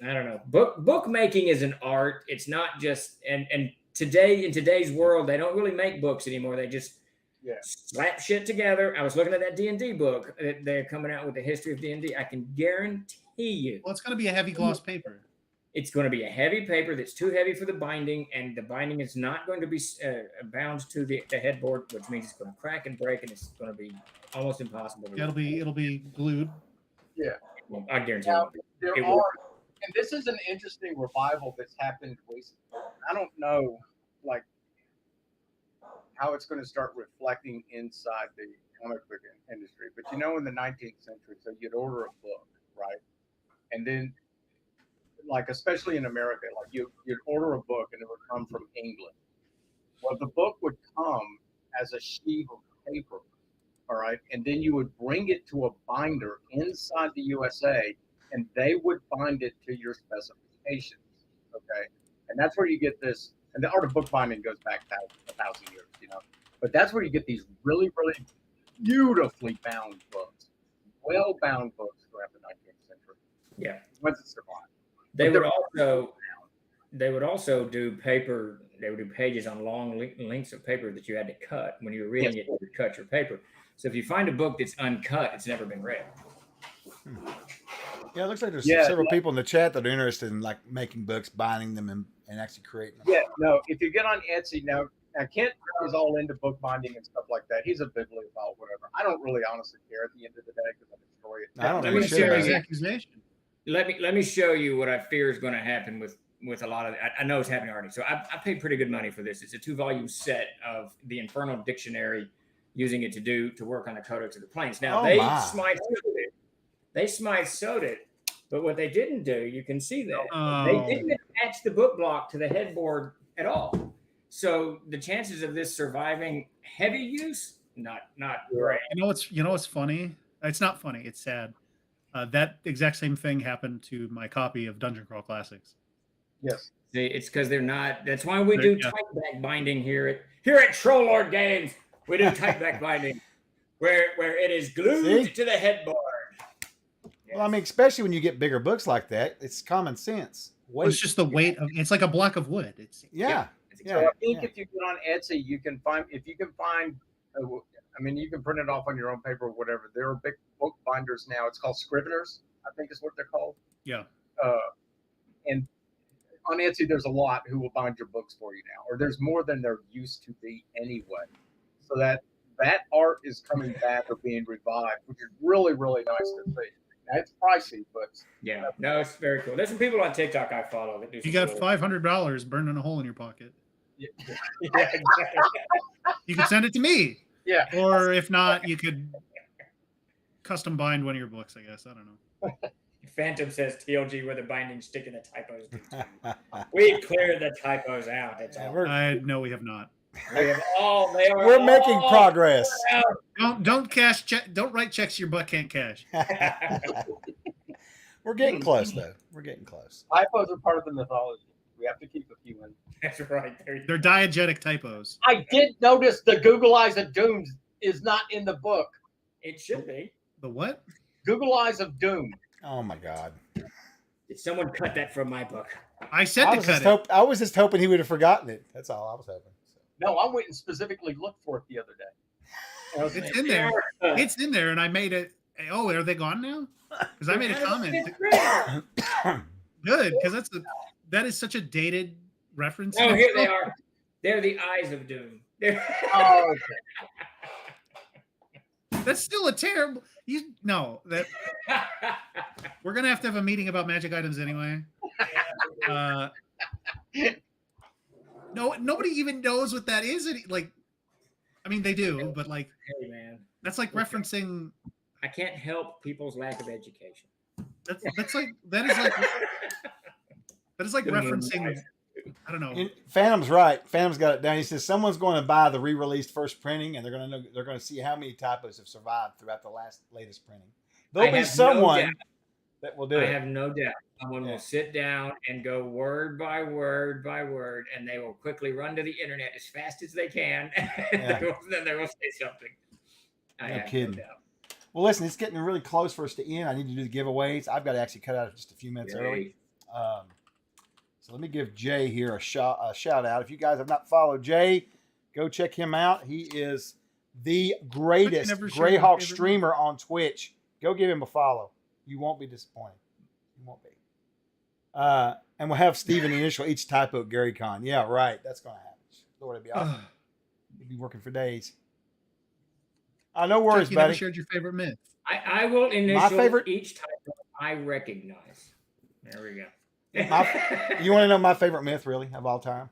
I don't know. Bookmaking is an art. It's not just and today in today's world, they don't really make books anymore. They just slap shit together. I was looking at that D&D book that they're coming out with the history of D&D. I can guarantee you, Well, it's going to be a heavy gloss paper. it's going to be a heavy paper that's too heavy for the binding, and the binding is not going to be bound to the headboard, which means it's going to crack and break, and it's going to be almost impossible. It'll be glued. Well, I guarantee Now, you. there It are, will. and this is an interesting revival that's happened recently. I don't know, like, how it's going to start reflecting inside the comic book industry. But in the 19th century, so you'd order a book, right? And then, like, especially in America, like you'd order a book and it would come from England. Well, the book would come as a sheet of paper, all right? And then you would bring it to a binder inside the USA, and they would bind it to your specifications, okay? And that's where you get this, and the art of bookbinding goes back 1,000 years, But that's where you get these really, really beautifully bound books, well-bound books throughout the 19th century. Yeah. Once it survived. They would also do paper. They would do pages on long lengths of paper that you had to cut. When you were reading Yes. it, you would cut your paper. So if you find a book that's uncut, it's never been read. Yeah, it looks like there's Yeah, several people in the chat that are interested in like making books, binding them, and actually creating them. Yeah, no. If you get on Etsy now Kent is all into bookbinding and stuff like that. He's a bibliophile, whatever. I don't really honestly care at the end of the day because I destroy it. I don't Let know me shit show about His you. it. accusation. Let me show you what I fear is going to happen with a lot of. I know it's happening already. So I paid pretty good money for this. It's a 2-volume set of the Infernal Dictionary, using it to work on the Codex of the Plains. Now Oh, they my. Smythe sewed it. They Smythe sewed it, but what they didn't do, you can see that Oh. they didn't attach the book block to the headboard at all. So the chances of this surviving heavy use, not great. You know what's funny? It's not funny. It's sad. That exact same thing happened to my copy of Dungeon Crawl Classics. Yes. See, it's because they're not. That's why we do Yeah. typeback binding here at Troll Lord Games. We do typeback binding, where it is glued See? to the headboard. Well, I mean, especially when you get bigger books like that, it's common sense. Well, it's just the weight of. It's like a block of wood. It's Yeah. So I think if you get on Etsy, you can find I mean, you can print it off on your own paper or whatever. There are big book binders now. It's called Scriveners, I think is what they're called. Yeah. And on Etsy, there's a lot who will bind your books for you now, or there's more than there used to be anyway. So that art is coming back or being revived, which is really, really nice to see. Now, it's pricey, but Yeah, no, it's very cool. There's some people on TikTok I follow that do. You got $500 burning a hole in your pocket. yeah, exactly. You could send it to me, yeah. or if not, you could custom bind one of your books. I guess I don't know. Phantom says TLG where the binding stick and the typos. We cleared the typos out. It's all. No, we have not. We have all. They are. We're making all progress. Don't cash check. Don't write checks your butt can't cash. We're getting close, though. We're getting close. Typos are part of the mythology. We have to keep a few in. That's right. They're diegetic typos. I did notice the Google Eyes of Doom is not in the book. It should be. The what? Google Eyes of Doom. Oh my God! Did someone cut that from my book? I said I to was, cut just it. I was just hoping he would have forgotten it. That's all I was hoping. So. No, I went and specifically looked for it the other day. And I was It's in there. It's in there, and I made it. Oh, are they gone now? Because I made a comment. Good, because that is such a dated reference. Oh, here they are. They're the eyes of doom. Oh, okay. That's still a terrible. That we're gonna have a meeting about magic items anyway. No, nobody even knows what that is. Like, I mean, they do, but like, Hey, man. that's like referencing. I can't help people's lack of education. That is like referencing. I don't know. Phantom's right. Phantom's got it down. He says someone's going to buy the re-released first printing, and they're going to see how many typos have survived throughout the latest printing. There'll be someone that will do it. I have no doubt. Someone will sit down and go word by word by word, and they will quickly run to the internet as fast as they can. Yeah. Then they will say something. I No have kidding. no doubt. Well, listen, it's getting really close for us to end. I need to do the giveaways. I've got to actually cut out just a few minutes early. So let me give Jay here a shout out. If you guys have not followed Jay, go check him out. He is the greatest Greyhawk streamer on Twitch. Go give him a follow. You won't be disappointed. You won't be. And we'll have Steven initial each typo at Gary Con. Yeah, right. That's going to happen. Lord, it'd be awesome. You'd be working for days. No worries, Chuck, you buddy. never shared your favorite myth. I will initial favorite- each typo I recognize. There we go. You want to know my favorite myth, really, of all time?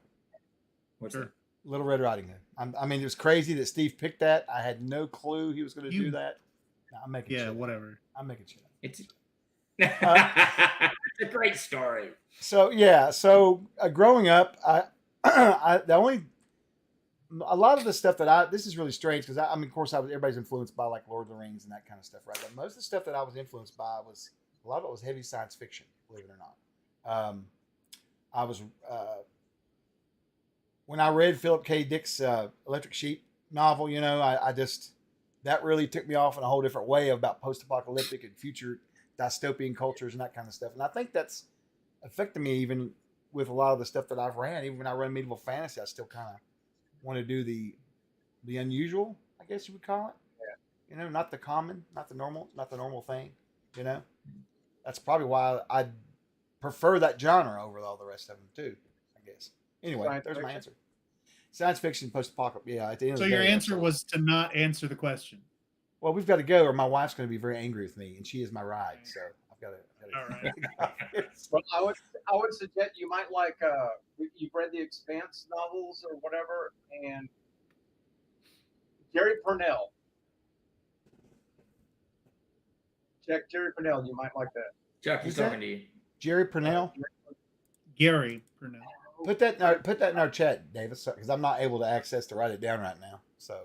What's Sure. that? Little Red Riding Hood. I mean, it was crazy that Steve picked that. I had no clue he was going to do that. No, I'm making shit up. Whatever. I'm making shit up. It's it's a great story. So yeah, growing up, a lot of the stuff that this is really strange because I mean, of course, everybody's influenced by like Lord of the Rings and that kind of stuff, right? But most of the stuff that I was influenced by was a lot of it was heavy science fiction, believe it or not. I was when I read Philip K. Dick's Electric Sheep novel, I just that really took me off in a whole different way about post-apocalyptic and future dystopian cultures and that kind of stuff. And I think that's affected me even with a lot of the stuff that I've ran. Even when I run medieval fantasy, I still kind of want to do the unusual, I guess you would call it. Yeah. You know, not the common, not the normal thing. You know, that's probably why I prefer that genre over all the rest of them too. I guess. Anyway, Science there's my fiction? answer. Science fiction, post-apocalypse. Yeah, at the end So of the your day, answer that's was to not answer the question. well, we've got to go, or my wife's going to be very angry with me, and she is my ride. So I've got to. All right. Well, I would suggest you might like you've read the Expanse novels or whatever, and Jerry Purnell. Check Jerry Purnell. You might like that. Chuck, he's Who's that? talking to you. Jerry Purnell. Gary Purnell. Put that in our chat, Davis, because I'm not able to access to write it down right now. So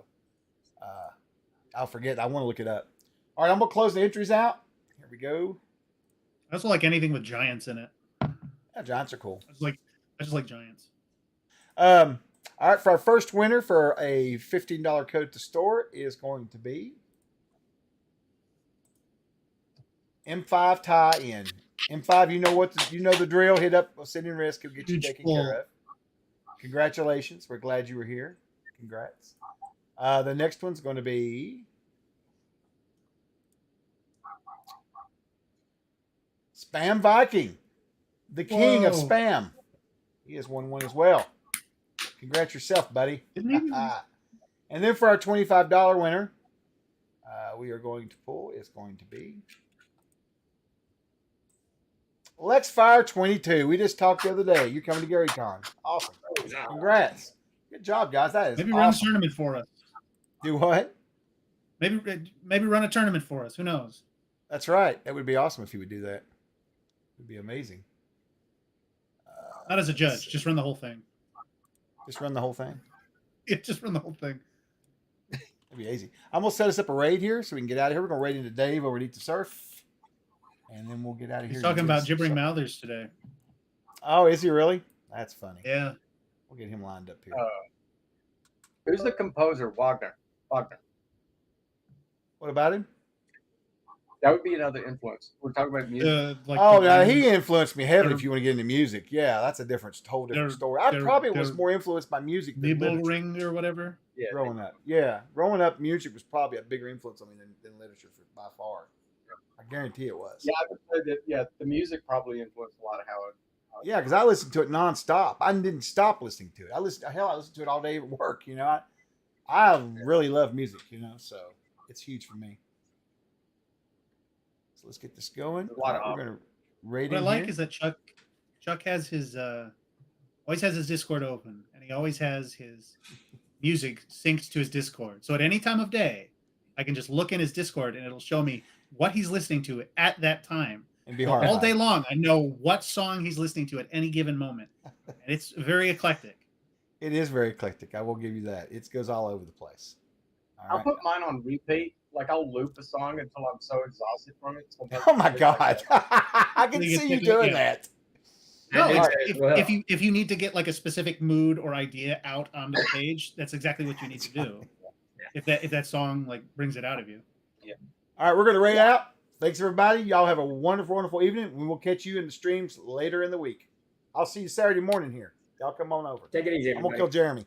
I'll forget. I want to look it up. All right, I'm gonna close the entries out. Here we go. I also like anything with giants in it. Yeah, giants are cool. I just like giants. All right, for our first winner for a $15 code to store is going to be M5 tie-in. M5, you know the drill. Hit up Send in Risk. He'll get you Huge taken pull. care of. Congratulations. We're glad you were here. Congrats. The next one's going to be Spam Viking, the king of Whoa. spam. He has won one as well. Congrats yourself, buddy. Didn't even- And then for our $25 winner, we are going to pull is going to be Let's Fire 22. We just talked the other day. You're coming to GaryCon. Awesome. Congrats. Good job, guys. That is Maybe run a awesome. tournament for us. Do what? Maybe run a tournament for us. Who knows? That's right. That would be awesome if you would do that. It would be amazing. Not as a judge. Just run the whole thing. Just run the whole thing. Yeah, just run the whole thing. It'd be easy. I'm gonna set us up a raid here so we can get out of here. We're gonna raid into Dave over at Eat the Surf, and then we'll get out of here. He's talking about gibbering mouthers today. Oh, is he really? That's funny. Yeah. We'll get him lined up here. Who's the composer? Wagner. Wagner. What about him? That would be another influence. We're talking about music. Oh, now he influenced me heavily. If you want to get into music, yeah, that's a whole different story. I probably was more influenced by music than literature Ring or whatever. Yeah, growing up. Yeah, growing up, music was probably a bigger influence on me than literature by far. I guarantee it was. Yeah, I would say that. Yeah, the music probably influenced a lot of how it. Yeah, because I listened to it nonstop. I didn't stop listening to it. I listened to it all day at work. You know, I really love music. You know, so it's huge for me. So let's get this going. We're gonna rate What I in like here. is that Chuck has his always has his Discord open, and he always has his music synced to his Discord. So at any time of day, I can just look in his Discord and it'll show me what he's listening to at that time. And be So hard all day long, I know what song he's listening to at any given moment. And it's very eclectic. It is very eclectic. I will give you that. It goes all over the place. All I'll right. put mine on repeat. Like I'll loop a song until I'm so exhausted from it. Sometimes Oh my it's like God! that. I can You see get- you doing yeah. that. No, I do it's, that as if, well. if you need to get like a specific mood or idea out onto the page, that's exactly what you need to do. If that song like brings it out of you. All right, we're gonna rate out. Thanks everybody. Y'all have a wonderful, wonderful evening. We will catch you in the streams later in the week. I'll see you Saturday morning here. Y'all come on over. Take it easy, I'm gonna everybody. kill Jeremy.